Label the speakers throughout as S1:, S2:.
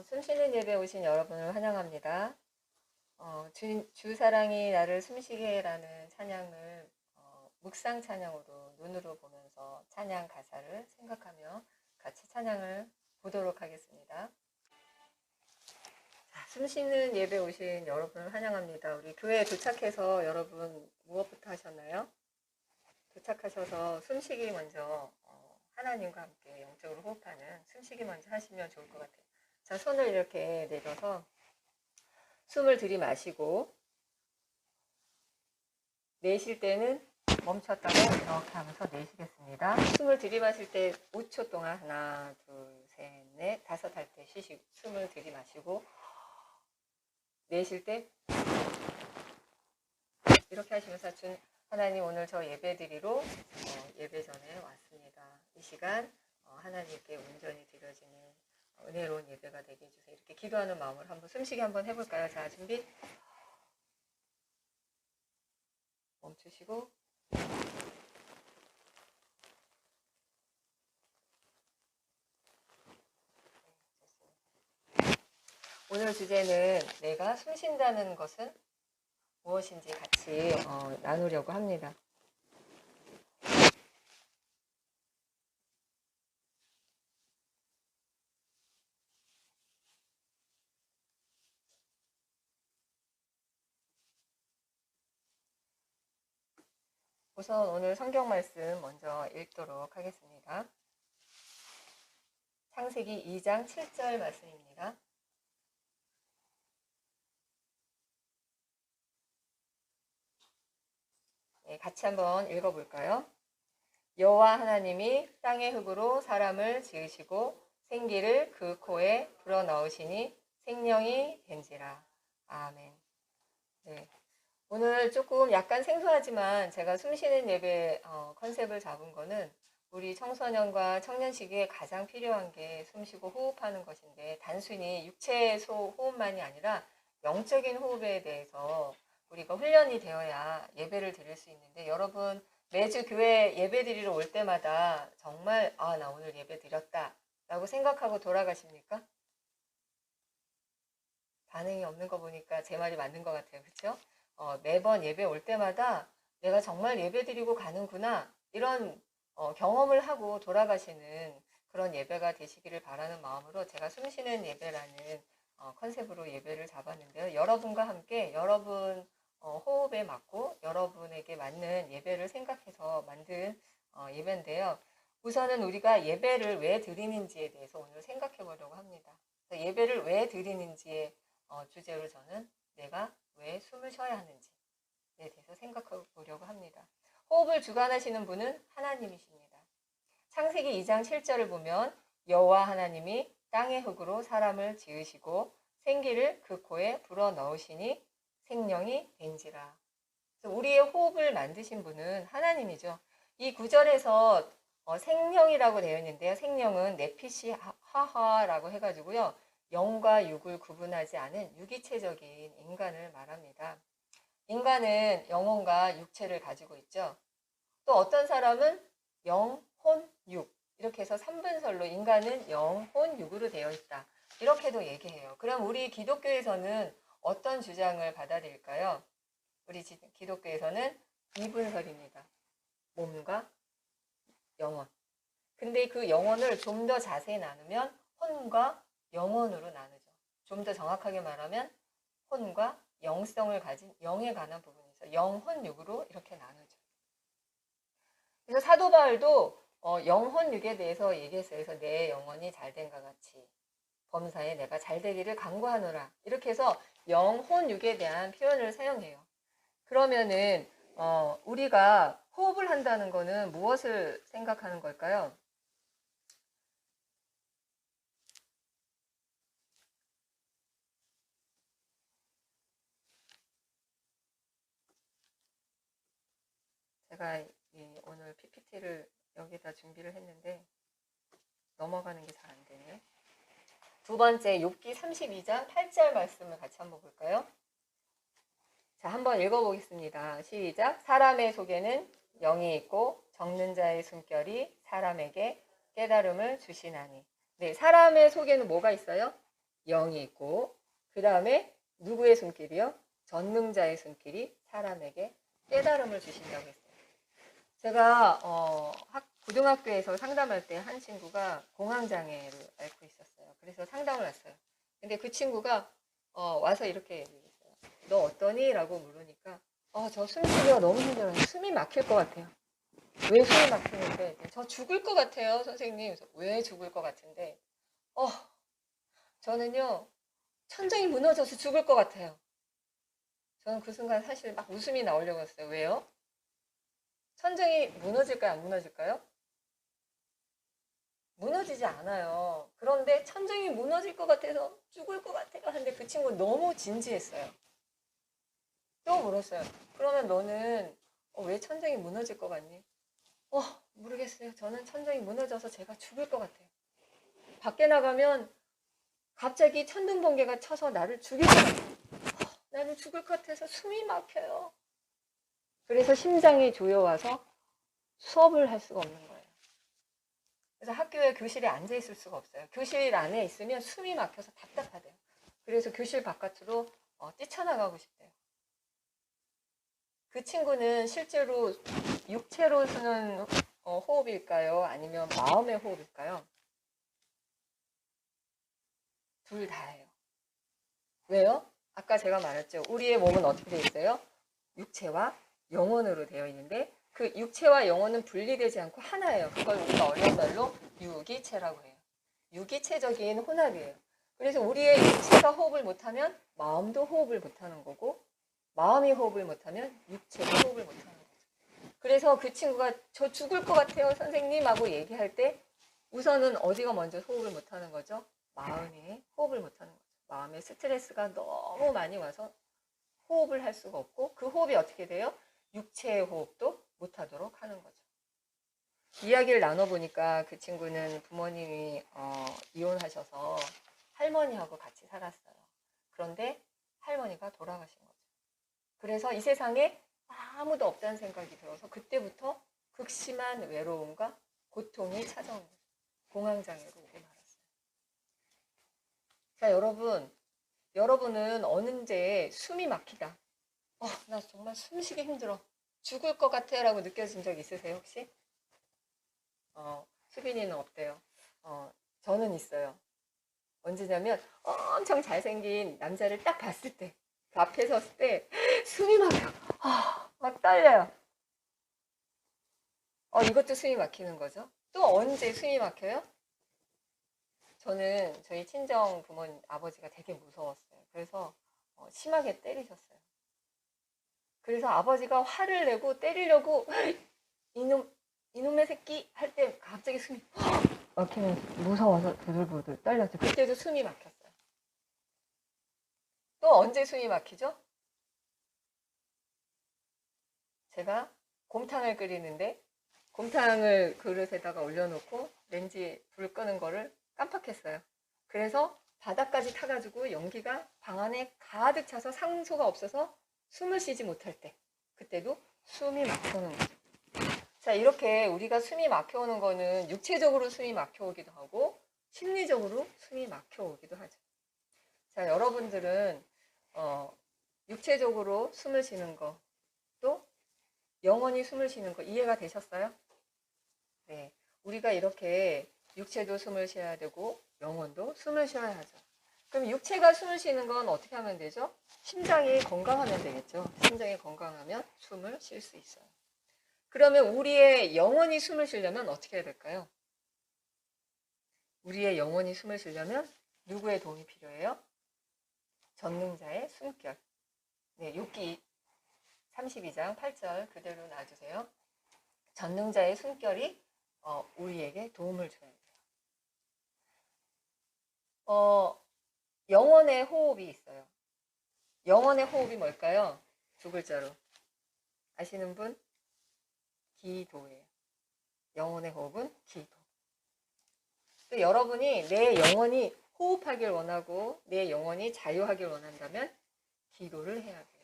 S1: 숨쉬는 예배 오신 여러분을 환영합니다. 주 사랑이 나를 숨쉬게 해라는 찬양을 묵상 찬양으로 눈으로 보면서 찬양 가사를 생각하며 같이 찬양을 보도록 하겠습니다. 숨쉬는 예배 오신 여러분을 환영합니다. 우리 교회에 도착해서 여러분 무엇부터 하셨나요? 도착하셔서 숨쉬기 먼저 하나님과 함께 영적으로 호흡하는 숨쉬기 먼저 하시면 좋을 것 같아요. 자, 손을 이렇게 내려서 숨을 들이마시고 내쉴 때는 멈췄다가 이렇게 하면서 내쉬겠습니다. 숨을 들이마실 때 5초 동안 하나, 둘, 셋, 넷, 다섯 할 때 쉬시고 숨을 들이마시고 내쉴 때 이렇게 하시면서 하나님 오늘 저 예배 드리러 예배 전에 왔습니다. 이 시간 하나님께 온전히 드려지는 은혜로운 예배가 되게 해주세요. 이렇게 기도하는 마음으로 한번 숨쉬기 한번 해볼까요? 자, 준비. 멈추시고. 오늘 주제는 내가 숨쉰다는 것은 무엇인지 같이 나누려고 합니다. 우선 오늘 성경 말씀 먼저 읽도록 하겠습니다. 창세기 2장 7절 말씀입니다. 네, 같이 한번 읽어볼까요? 여호와 하나님이 땅의 흙으로 사람을 지으시고 생기를 그 코에 불어넣으시니 생명이 된지라. 아멘. 네. 오늘 조금 약간 생소하지만 제가 숨쉬는 예배 컨셉을 잡은 거는 우리 청소년과 청년시기에 가장 필요한 게 숨쉬고 호흡하는 것인데 단순히 육체 호흡만이 아니라 영적인 호흡에 대해서 우리가 훈련이 되어야 예배를 드릴 수 있는데 여러분 매주 교회 예배 드리러 올 때마다 정말 나 오늘 예배 드렸다 라고 생각하고 돌아가십니까? 반응이 없는 거 보니까 제 말이 맞는 것 같아요. 그렇죠? 매번 예배 올 때마다 내가 정말 예배 드리고 가는구나 이런 경험을 하고 돌아가시는 그런 예배가 되시기를 바라는 마음으로 제가 숨쉬는 예배라는 컨셉으로 예배를 잡았는데요. 여러분과 함께 여러분 호흡에 맞고 여러분에게 맞는 예배를 생각해서 만든 예배인데요. 우선은 우리가 예배를 왜 드리는지에 대해서 오늘 생각해 보려고 합니다. 예배를 왜 드리는지에 주제로 저는 내가 왜 숨을 쉬어야 하는지에 대해서 생각해 보려고 합니다. 호흡을 주관하시는 분은 하나님이십니다. 창세기 2장 7절을 보면 여호와 하나님이 땅의 흙으로 사람을 지으시고 생기를 그 코에 불어넣으시니 생명이 된지라. 우리의 호흡을 만드신 분은 하나님이죠. 이 구절에서 생명이라고 되어 있는데요. 생명은 네피시 하하라고 해가지고요. 영과 육을 구분하지 않은 유기체적인 인간을 말합니다. 인간은 영혼과 육체를 가지고 있죠. 또 어떤 사람은 영, 혼, 육 이렇게 해서 3분설로 인간은 영, 혼, 육으로 되어 있다. 이렇게도 얘기해요. 그럼 우리 기독교에서는 어떤 주장을 받아들일까요? 우리 기독교에서는 2분설입니다. 몸과 영혼. 근데 그 영혼을 좀 더 자세히 나누면 혼과 영혼으로 나누죠. 좀 더 정확하게 말하면 혼과 영성을 가진 영에 관한 부분이죠. 영혼 육으로 이렇게 나누죠. 그래서 사도 바울도 영혼 육에 대해서 얘기했어요. 그래서 내 영혼이 잘된과 같이 범사에 내가 잘되기를 간구하노라. 이렇게 해서 영혼 육에 대한 표현을 사용해요. 그러면은 우리가 호흡을 한다는 거는 무엇을 생각하는 걸까요? 제가 오늘 PPT를 여기다 준비를 했는데 넘어가는 게 잘 안 되네요. 두 번째 욥기 32장 8절 말씀을 같이 한번 볼까요? 자, 한번 읽어보겠습니다. 시작. 사람의 속에는 영이 있고 적는 자의 숨결이 사람에게 깨달음을 주시나니. 네, 사람의 속에는 뭐가 있어요? 영이 있고, 그 다음에 누구의 손길이요? 전능자의 손길이 사람에게 깨달음을 주신다고 했어요. 제가 고등학교에서 상담할 때 한 친구가 공황장애를 앓고 있었어요. 그래서 상담을 했어요. 근데 그 친구가 와서 이렇게 얘기했어요. 너 어떠니? 라고 물으니까 저 숨쉬기가 너무 힘들어요. 숨이 막힐 것 같아요. 왜 숨이 막히는데? 저 죽을 것 같아요, 선생님. 그래서 왜 죽을 것 같은데? 저는요, 천장이 무너져서 죽을 것 같아요. 저는 그 순간 사실 막 웃음이 나오려고 했어요. 왜요? 천장이 무너질까요? 안 무너질까요? 무너지지 않아요. 그런데 천장이 무너질 것 같아서 죽을 것 같아요. 근데 그 친구 너무 진지했어요. 또 물었어요. 그러면 너는 왜 천장이 무너질 것 같니? 모르겠어요. 저는 천장이 무너져서 제가 죽을 것 같아요. 밖에 나가면 갑자기 천둥번개가 쳐서 나를 죽일 것 같아요. 나는 죽을 것 같아서 숨이 막혀요. 그래서 심장이 조여와서 수업을 할 수가 없는 거예요. 그래서 학교에 교실에 앉아 있을 수가 없어요. 교실 안에 있으면 숨이 막혀서 답답하대요. 그래서 교실 바깥으로 뛰쳐나가고 싶대요. 그 친구는 실제로 육체로 쓰는 호흡일까요? 아니면 마음의 호흡일까요? 둘 다예요. 왜요? 아까 제가 말했죠. 우리의 몸은 어떻게 되어 있어요? 육체와 영혼으로 되어 있는데 그 육체와 영혼은 분리되지 않고 하나예요. 그걸 우리가 어려운 말로 유기체라고 해요. 유기체적인 혼합이에요. 그래서 우리의 육체가 호흡을 못하면 마음도 호흡을 못하는 거고 마음이 호흡을 못하면 육체도 호흡을 못하는 거죠. 그래서 그 친구가 저 죽을 것 같아요 선생님 하고 얘기할 때 우선은 어디가 먼저 호흡을 못하는 거죠? 마음이 호흡을 못하는 거죠. 마음에 스트레스가 너무 많이 와서 호흡을 할 수가 없고 그 호흡이 어떻게 돼요? 육체의 호흡도 못하도록 하는 거죠. 이야기를 나눠보니까 그 친구는 부모님이 이혼하셔서 할머니하고 같이 살았어요. 그런데 할머니가 돌아가신 거죠. 그래서 이 세상에 아무도 없다는 생각이 들어서 그때부터 극심한 외로움과 고통이 찾아온 거죠. 공황장애로 오고 말았어요. 자, 여러분은 언제 숨이 막히다. 나 정말 숨쉬기 힘들어. 죽을 것 같아 라고 느껴진 적 있으세요, 혹시? 수빈이는 어때요? 저는 있어요. 언제냐면 엄청 잘생긴 남자를 딱 봤을 때, 그 앞에 섰을 때 숨이 막혀. 막 떨려요. 이것도 숨이 막히는 거죠. 또 언제 숨이 막혀요? 저는 저희 친정 부모님 아버지가 되게 무서웠어요. 그래서 심하게 때리셨어요. 그래서 아버지가 화를 내고 때리려고 이놈의 새끼 할 때 갑자기 숨이 막히면서 무서워서 부들부들 떨렸죠. 그때도 숨이 막혔어요. 또 언제 숨이 막히죠? 제가 곰탕을 끓이는데 곰탕을 그릇에다가 올려놓고 렌지 불 끄는 거를 깜빡했어요. 그래서 바닥까지 타가지고 연기가 방 안에 가득 차서 상소가 없어서 숨을 쉬지 못할 때 그때도 숨이 막혀오는 거죠. 자, 이렇게 우리가 숨이 막혀오는 거는 육체적으로 숨이 막혀오기도 하고 심리적으로 숨이 막혀오기도 하죠. 자, 여러분들은 육체적으로 숨을 쉬는 거 또 영원히 숨을 쉬는 거 이해가 되셨어요? 네. 우리가 이렇게 육체도 숨을 쉬어야 되고 영혼도 숨을 쉬어야 하죠. 그럼 육체가 숨을 쉬는 건 어떻게 하면 되죠? 심장이 건강하면 되겠죠. 심장이 건강하면 숨을 쉴 수 있어요. 그러면 우리의 영혼이 숨을 쉬려면 어떻게 해야 될까요? 우리의 영혼이 숨을 쉬려면 누구의 도움이 필요해요? 전능자의 숨결. 네, 욥기 32장 8절 그대로 놔주세요. 전능자의 숨결이 우리에게 도움을 줘야 돼요. 영혼의 호흡이 있어요. 영혼의 호흡이 뭘까요? 두 글자로. 아시는 분? 기도예요. 영혼의 호흡은 기도. 또 여러분이 내 영혼이 호흡하길 원하고 내 영혼이 자유하길 원한다면 기도를 해야 돼요.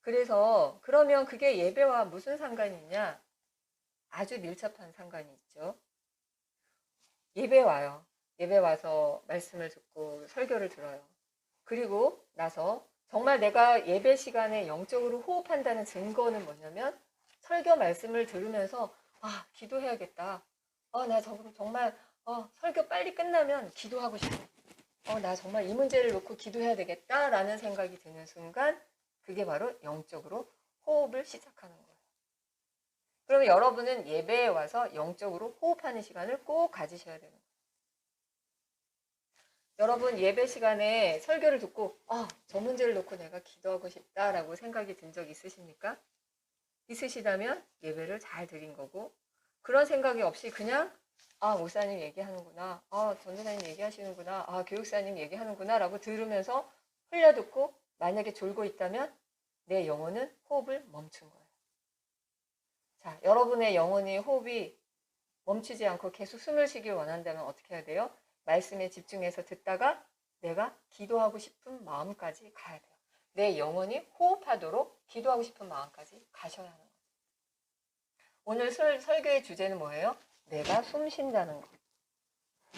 S1: 그래서 그러면 그게 예배와 무슨 상관이 있냐? 아주 밀접한 상관이 있죠. 예배 와요. 예배 와서 말씀을 듣고 설교를 들어요. 그리고 나서 정말 내가 예배 시간에 영적으로 호흡한다는 증거는 뭐냐면 설교 말씀을 들으면서 아, 기도해야겠다. 나 정말 설교 빨리 끝나면 기도하고 싶어. 나 정말 이 문제를 놓고 기도해야 되겠다라는 생각이 드는 순간 그게 바로 영적으로 호흡을 시작하는 거예요. 그러면 여러분은 예배에 와서 영적으로 호흡하는 시간을 꼭 가지셔야 되는 거예요. 여러분 예배 시간에 설교를 듣고 저 문제를 놓고 내가 기도하고 싶다라고 생각이 든 적 있으십니까? 있으시다면 예배를 잘 드린 거고 그런 생각이 없이 그냥 목사님 얘기하는구나, 전도사님 얘기하시는구나, 교육사님 얘기하는구나 라고 들으면서 흘려듣고 만약에 졸고 있다면 내 영혼은 호흡을 멈춘 거예요. 자, 여러분의 영혼이 호흡이 멈추지 않고 계속 숨을 쉬길 원한다면 어떻게 해야 돼요? 말씀에 집중해서 듣다가 내가 기도하고 싶은 마음까지 가야 돼요. 내 영혼이 호흡하도록 기도하고 싶은 마음까지 가셔야 하는 거예요. 오늘 설교의 주제는 뭐예요? 내가 숨 쉰다는 거.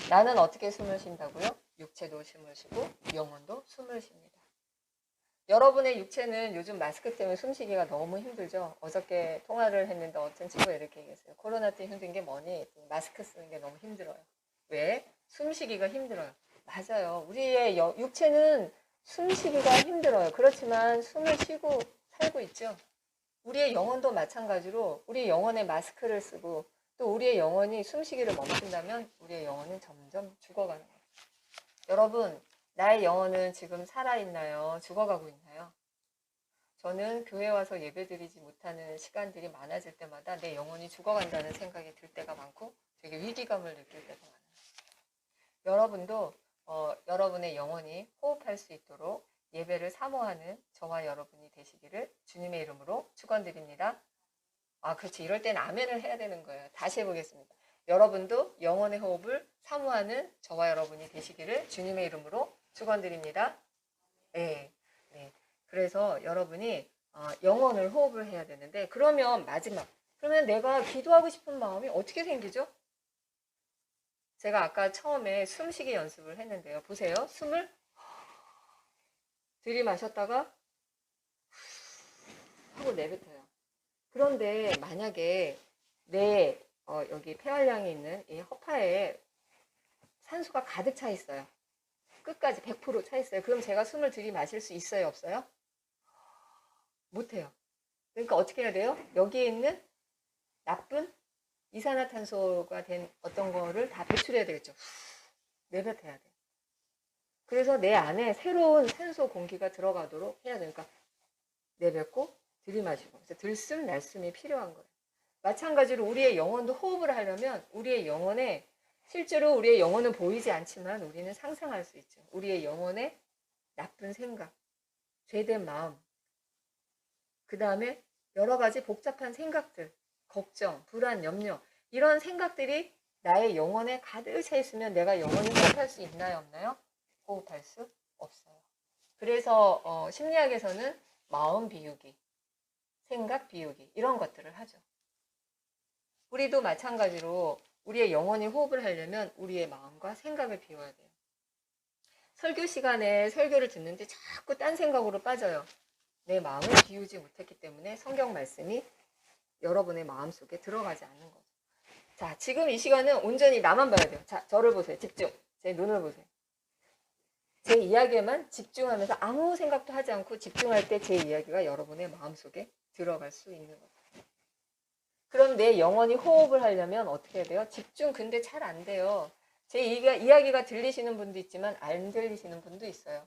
S1: 나는 어떻게 숨을 쉰다고요? 육체도 숨을 쉬고 영혼도 숨을 쉽니다. 여러분의 육체는 요즘 마스크 때문에 숨쉬기가 너무 힘들죠. 어저께 통화를 했는데 어떤 친구가 이렇게 얘기했어요. 코로나 때 힘든 게 뭐니? 마스크 쓰는 게 너무 힘들어요. 왜? 숨쉬기가 힘들어요. 맞아요. 우리의 육체는 숨쉬기가 힘들어요. 그렇지만 숨을 쉬고 살고 있죠. 우리의 영혼도 마찬가지로 우리의 영혼에 마스크를 쓰고 또 우리의 영혼이 숨쉬기를 멈춘다면 우리의 영혼은 점점 죽어가는 거예요. 여러분, 나의 영혼은 지금 살아있나요? 죽어가고 있나요? 저는 교회 와서 예배드리지 못하는 시간들이 많아질 때마다 내 영혼이 죽어간다는 생각이 들 때가 많고 되게 위기감을 느낄 때가 많아요. 여러분도 여러분의 영혼이 호흡할 수 있도록 예배를 사모하는 저와 여러분이 되시기를 주님의 이름으로 축원드립니다. 그렇지. 이럴 땐 아멘을 해야 되는 거예요. 다시 해보겠습니다. 여러분도 영혼의 호흡을 사모하는 저와 여러분이 되시기를 주님의 이름으로 축원드립니다. 네, 네. 그래서 여러분이 영혼을 호흡을 해야 되는데 그러면 마지막. 그러면 내가 기도하고 싶은 마음이 어떻게 생기죠? 제가 아까 처음에 숨쉬기 연습을 했는데요. 보세요. 숨을 들이마셨다가 하고 내뱉어요. 그런데 만약에 내 여기 폐활량에 있는 이 허파에 산소가 가득 차 있어요. 끝까지 100% 차 있어요. 그럼 제가 숨을 들이마실 수 있어요? 없어요? 못해요. 그러니까 어떻게 해야 돼요? 여기에 있는 나쁜 이산화탄소가 된 어떤 거를 다 배출해야 되겠죠. 내뱉어야 돼요. 그래서 내 안에 새로운 산소 공기가 들어가도록 해야 되니까 내뱉고 들이마시고 그래서 들숨 날숨이 필요한 거예요. 마찬가지로 우리의 영혼도 호흡을 하려면 우리의 영혼에 실제로 우리의 영혼은 보이지 않지만 우리는 상상할 수 있죠. 우리의 영혼에 나쁜 생각, 죄된 마음, 그 다음에 여러 가지 복잡한 생각들, 걱정, 불안, 염려 이런 생각들이 나의 영혼에 가득 차 있으면 내가 영혼이 호흡할 수 있나요? 없나요? 호흡할 수 없어요. 그래서 심리학에서는 마음 비우기, 생각 비우기 이런 것들을 하죠. 우리도 마찬가지로 우리의 영혼이 호흡을 하려면 우리의 마음과 생각을 비워야 돼요. 설교 시간에 설교를 듣는데 자꾸 딴 생각으로 빠져요. 내 마음을 비우지 못했기 때문에 성경 말씀이 여러분의 마음속에 들어가지 않는 거죠. 자, 지금 이 시간은 온전히 나만 봐야 돼요. 자, 저를 보세요. 집중. 제 눈을 보세요. 제 이야기에만 집중하면서 아무 생각도 하지 않고 집중할 때 제 이야기가 여러분의 마음속에 들어갈 수 있는 거죠. 그럼 내 영혼이 호흡을 하려면 어떻게 해야 돼요? 집중 근데 잘 안 돼요. 제 이야기가 들리시는 분도 있지만 안 들리시는 분도 있어요.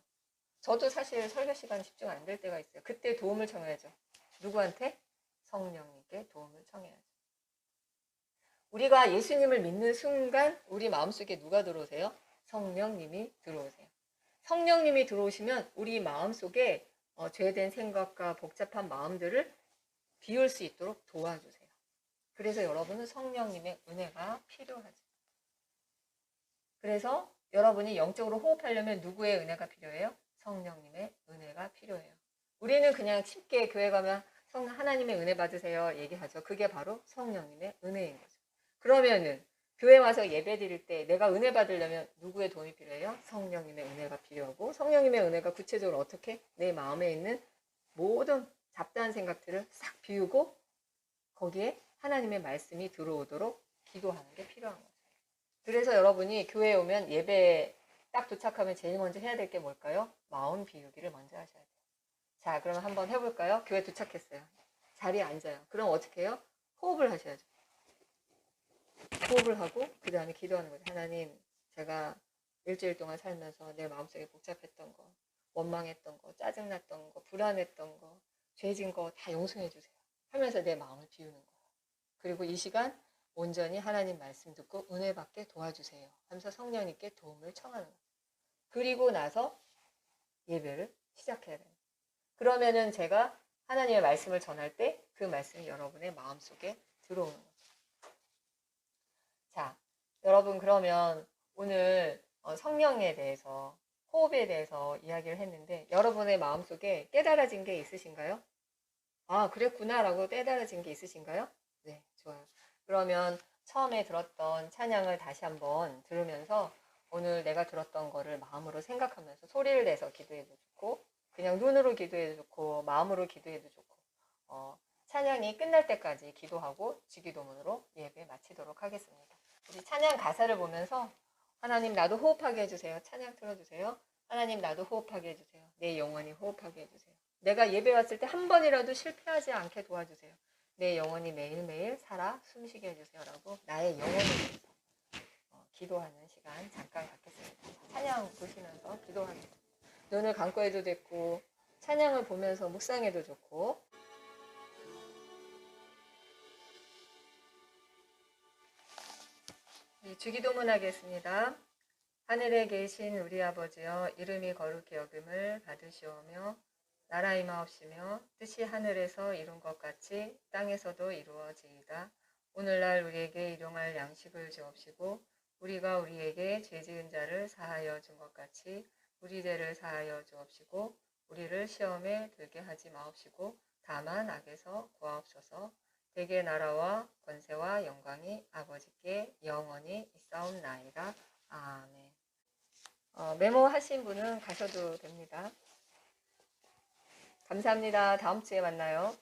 S1: 저도 사실 설교 시간 집중 안 될 때가 있어요. 그때 도움을 청해야죠. 누구한테? 성령님께 도움을 청해야죠. 우리가 예수님을 믿는 순간 우리 마음속에 누가 들어오세요? 성령님이 들어오세요. 성령님이 들어오시면 우리 마음속에 죄된 생각과 복잡한 마음들을 비울 수 있도록 도와주세요. 그래서 여러분은 성령님의 은혜가 필요하죠. 그래서 여러분이 영적으로 호흡하려면 누구의 은혜가 필요해요? 성령님의 은혜가 필요해요. 우리는 그냥 쉽게 교회 가면 하나님의 은혜 받으세요 얘기하죠. 그게 바로 성령님의 은혜인 거죠. 그러면은 교회 와서 예배 드릴 때 내가 은혜 받으려면 누구의 도움이 필요해요? 성령님의 은혜가 필요하고, 성령님의 은혜가 구체적으로 어떻게? 내 마음에 있는 모든 잡다한 생각들을 싹 비우고 거기에 하나님의 말씀이 들어오도록 기도하는 게 필요한 거죠. 그래서 여러분이 교회에 오면 예배 딱 도착하면 제일 먼저 해야 될 게 뭘까요? 마음 비우기를 먼저 하셔야 돼요. 자, 그럼 한번 해볼까요? 교회 도착했어요. 자리에 앉아요. 그럼 어떻게 해요? 호흡을 하셔야죠. 호흡을 하고 그 다음에 기도하는 거죠. 하나님, 제가 일주일 동안 살면서 내 마음속에 복잡했던 거, 원망했던 거, 짜증났던 거, 불안했던 거, 죄진 거 다 용서해 주세요. 하면서 내 마음을 비우는 거예요. 그리고 이 시간 온전히 하나님 말씀 듣고 은혜 받게 도와주세요. 하면서 성령님께 도움을 청하는 거예요. 그리고 나서 예배를 시작해야 돼요. 그러면은 제가 하나님의 말씀을 전할 때 그 말씀이 여러분의 마음속에 들어오는 거죠. 자, 여러분 그러면 오늘 성령에 대해서, 호흡에 대해서 이야기를 했는데 여러분의 마음속에 깨달아진 게 있으신가요? 아, 그랬구나 라고 깨달아진 게 있으신가요? 네, 좋아요. 그러면 처음에 들었던 찬양을 다시 한번 들으면서 오늘 내가 들었던 거를 마음으로 생각하면서 소리를 내서 기도해도 좋고 그냥 눈으로 기도해도 좋고 마음으로 기도해도 좋고 찬양이 끝날 때까지 기도하고 주기도문으로 예배 마치도록 하겠습니다. 우리 찬양 가사를 보면서 하나님 나도 호흡하게 해주세요. 찬양 틀어주세요. 하나님 나도 호흡하게 해주세요. 내 영혼이 호흡하게 해주세요. 내가 예배 왔을 때 한 번이라도 실패하지 않게 도와주세요. 내 영혼이 매일매일 살아 숨쉬게 해주세요. 라고 나의 영혼을 위해서 기도하는 시간 잠깐 갖겠습니다. 찬양 보시면서 기도하겠습니다. 눈을 감고 해도 됐고 찬양을 보면서 묵상해도 좋고 주기도문 하겠습니다. 하늘에 계신 우리 아버지여 이름이 거룩히 여김을 받으시오며 나라 임하옵시며 뜻이 하늘에서 이룬 것 같이 땅에서도 이루어지이다. 오늘날 우리에게 일용할 양식을 주옵시고 우리가 우리에게 죄 지은 자를 사하여 준 것 같이 우리 죄를 사하여 주옵시고 우리를 시험에 들게 하지 마옵시고 다만 악에서 구하옵소서. 대개 나라와 권세와 영광이 아버지께 영원히 있사옵나이다. 아멘. 메모하신 분은 가셔도 됩니다. 감사합니다. 다음 주에 만나요.